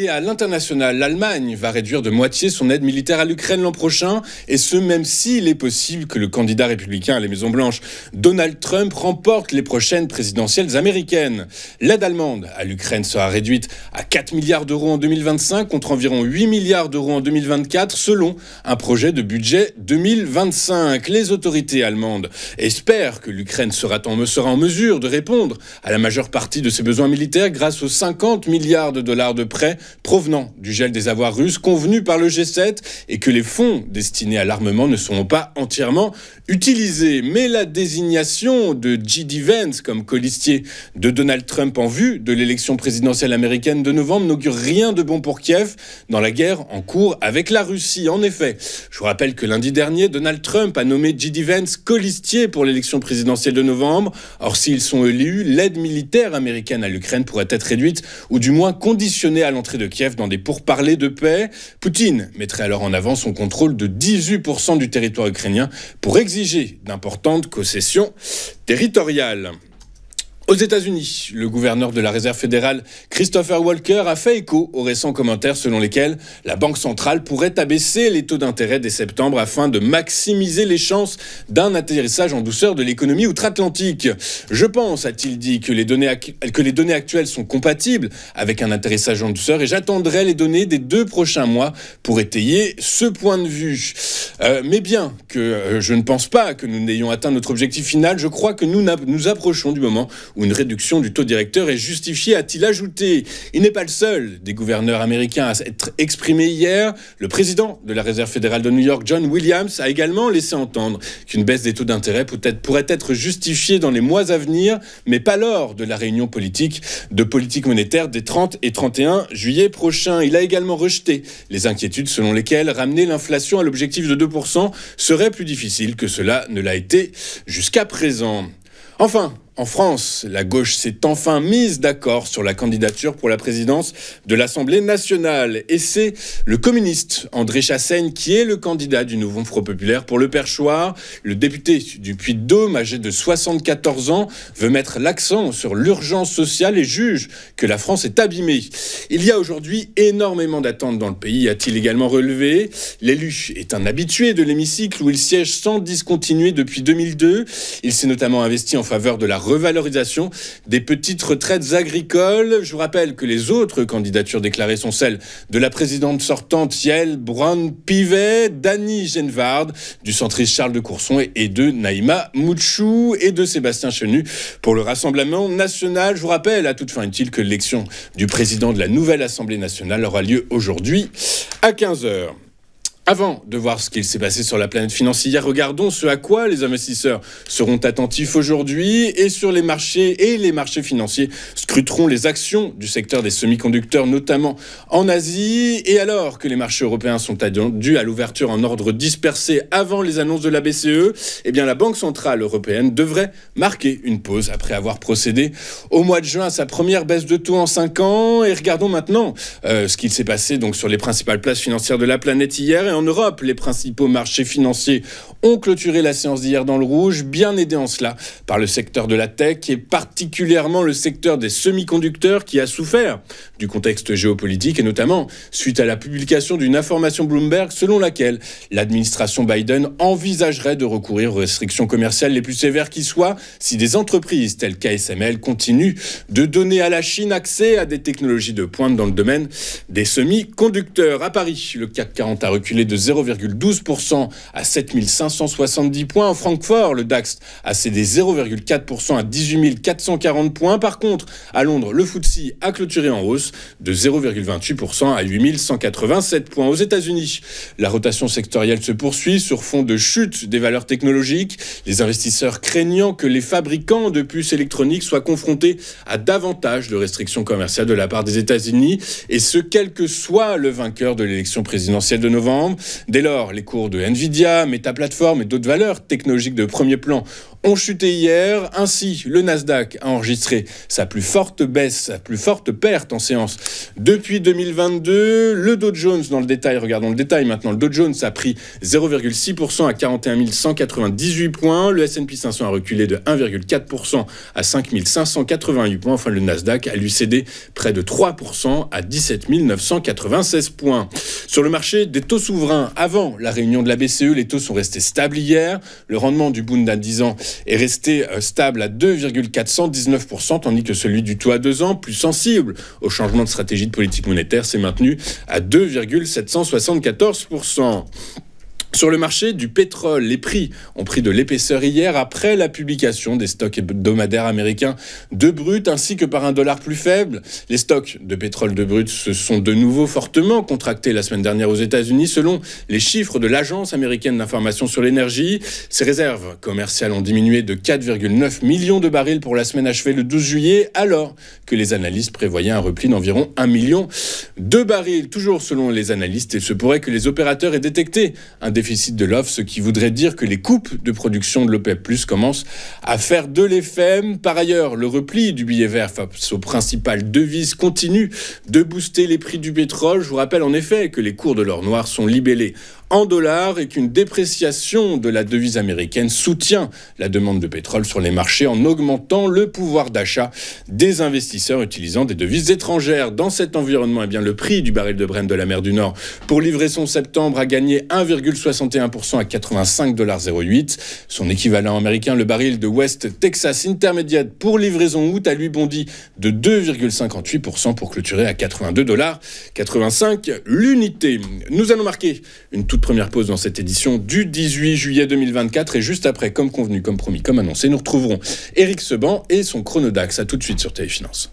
Allez, à l'international, l'Allemagne va réduire de moitié son aide militaire à l'Ukraine l'an prochain, et ce même s'il est possible que le candidat républicain à la Maison-Blanche, Donald Trump, remporte les prochaines présidentielles américaines. L'aide allemande à l'Ukraine sera réduite à 4 milliards d'euros en 2025 contre environ 8 milliards d'euros en 2024, selon un projet de budget 2025. Les autorités allemandes espèrent que l'Ukraine sera en mesure de répondre à la majeure partie de ses besoins militaires grâce aux 50 milliards de dollars de prêts provenant du gel des avoirs russes convenu par le G7 et que les fonds destinés à l'armement ne seront pas entièrement utilisés. Mais la désignation de J.D. Vance comme colistier de Donald Trump en vue de l'élection présidentielle américaine de novembre n'augure rien de bon pour Kiev dans la guerre en cours avec la Russie. En effet, je vous rappelle que lundi dernier, Donald Trump a nommé J.D. Vance colistier pour l'élection présidentielle de novembre. Or, s'ils sont élus, l'aide militaire américaine à l'Ukraine pourrait être réduite ou du moins conditionnée à l'entrée de Kiev dans des pourparlers de paix. Poutine mettrait alors en avant son contrôle de 18% du territoire ukrainien pour exiger d'importantes concessions territoriales. Aux États-Unis, le gouverneur de la Réserve fédérale, Christopher Walker, a fait écho aux récents commentaires selon lesquels la Banque centrale pourrait abaisser les taux d'intérêt dès septembre afin de maximiser les chances d'un atterrissage en douceur de l'économie outre-Atlantique. Je pense, a-t-il dit, que les données actuelles sont compatibles avec un atterrissage en douceur et j'attendrai les données des 2 prochains mois pour étayer ce point de vue. Mais bien que je ne pense pas que nous n'ayons atteint notre objectif final, je crois que nous approchons du moment où une réduction du taux directeur est justifiée, a-t-il ajouté. Il n'est pas le seul des gouverneurs américains à s'être exprimé hier. Le président de la Réserve fédérale de New York, John Williams, a également laissé entendre qu'une baisse des taux d'intérêt pourrait être justifiée dans les mois à venir, mais pas lors de la réunion de politique monétaire des 30 et 31 juillet prochains. Il a également rejeté les inquiétudes selon lesquelles ramener l'inflation à l'objectif de 2% serait plus difficile que cela ne l'a été jusqu'à présent. Enfin, en France, la gauche s'est enfin mise d'accord sur la candidature pour la présidence de l'Assemblée nationale. Et c'est le communiste André Chassaigne qui est le candidat du nouveau Front populaire pour le Perchoir. Le député du Puy-de-Dôme, âgé de 74 ans, veut mettre l'accent sur l'urgence sociale et juge que la France est abîmée. Il y a aujourd'hui énormément d'attentes dans le pays, a-t-il également relevé. L'élu est un habitué de l'hémicycle où il siège sans discontinuer depuis 2002. Il s'est notamment investi en faveur de la revalorisation des petites retraites agricoles. Je vous rappelle que les autres candidatures déclarées sont celles de la présidente sortante Yael Braun-Pivet, d'Annie Genevard, du centriste Charles de Courson et de Naïma Moutchou et de Sébastien Chenu pour le Rassemblement national. Je vous rappelle à toute fin utile que l'élection du président de la nouvelle Assemblée nationale aura lieu aujourd'hui à 15h. Avant de voir ce qu'il s'est passé sur la planète financière, regardons ce à quoi les investisseurs seront attentifs aujourd'hui et sur les marchés financiers scruteront les actions du secteur des semi-conducteurs, notamment en Asie. Et alors que les marchés européens sont attendus à l'ouverture en ordre dispersé avant les annonces de la BCE, eh bien la Banque centrale européenne devrait marquer une pause après avoir procédé au mois de juin à sa première baisse de taux en 5 ans. Et regardons maintenant ce qu'il s'est passé donc sur les principales places financières de la planète hier. Et en Europe, les principaux marchés financiers ont clôturé la séance d'hier dans le rouge, bien aidés en cela par le secteur de la tech et particulièrement le secteur des semi-conducteurs qui a souffert du contexte géopolitique et notamment suite à la publication d'une information Bloomberg selon laquelle l'administration Biden envisagerait de recourir aux restrictions commerciales les plus sévères qui soient si des entreprises telles qu'ASML continuent de donner à la Chine accès à des technologies de pointe dans le domaine des semi-conducteurs. À Paris, le CAC 40 a reculé de 0,12% à 7570 points. En Francfort, le DAX a cédé 0,4% à 18 440 points. Par contre, à Londres, le FTSE a clôturé en hausse de 0,28% à 8187 points. Aux États-Unis, la rotation sectorielle se poursuit sur fond de chute des valeurs technologiques. Les investisseurs craignant que les fabricants de puces électroniques soient confrontés à davantage de restrictions commerciales de la part des États-Unis, et ce, quel que soit le vainqueur de l'élection présidentielle de novembre. Dès lors, les cours de Nvidia, Meta Platforms et d'autres valeurs technologiques de premier plan ont chuté hier. Ainsi, le Nasdaq a enregistré sa plus forte baisse, sa plus forte perte en séance depuis 2022. Le Dow Jones, dans le détail, regardons le détail maintenant. Le Dow Jones a pris 0,6% à 41 198 points. Le S&P 500 a reculé de 1,4% à 5 588 points. Enfin, le Nasdaq a lui cédé près de 3% à 17 996 points. Sur le marché des taux souverains, avant la réunion de la BCE, les taux sont restés stables hier. Le rendement du Bund à 10 ans est resté stable à 2,419%, tandis que celui du taux à 2 ans, plus sensible au changement de stratégie de politique monétaire, s'est maintenu à 2,774%. Sur le marché du pétrole, les prix ont pris de l'épaisseur hier après la publication des stocks hebdomadaires américains de brut ainsi que par un dollar plus faible. Les stocks de pétrole de brut se sont de nouveau fortement contractés la semaine dernière aux États-Unis selon les chiffres de l'Agence américaine d'information sur l'énergie. Ces réserves commerciales ont diminué de 4,9 millions de barils pour la semaine achevée le 12 juillet alors que les analystes prévoyaient un repli d'environ 1 million de barils. Toujours selon les analystes, il se pourrait que les opérateurs aient détecté un déficit de l'offre, ce qui voudrait dire que les coupes de production de l'OPEP+ commencent à faire de l'effet. Par ailleurs, le repli du billet vert face aux principales devises continue de booster les prix du pétrole. Je vous rappelle en effet que les cours de l'or noir sont libellés en dollars et qu'une dépréciation de la devise américaine soutient la demande de pétrole sur les marchés en augmentant le pouvoir d'achat des investisseurs utilisant des devises étrangères. Dans cet environnement, eh bien, le prix du baril de Brent de la mer du Nord pour livraison septembre a gagné 1,61% à 85,08 $. Son équivalent américain, le baril de West Texas Intermediate pour livraison août, a lui bondi de 2,58% pour clôturer à 82,85 $ l'unité. Nous allons marquer une toute première pause dans cette édition du 18 juillet 2024 et juste après, comme convenu, comme promis, comme annoncé, nous retrouverons Éric Seban et son Chronodax. À tout de suite sur Téléfinance.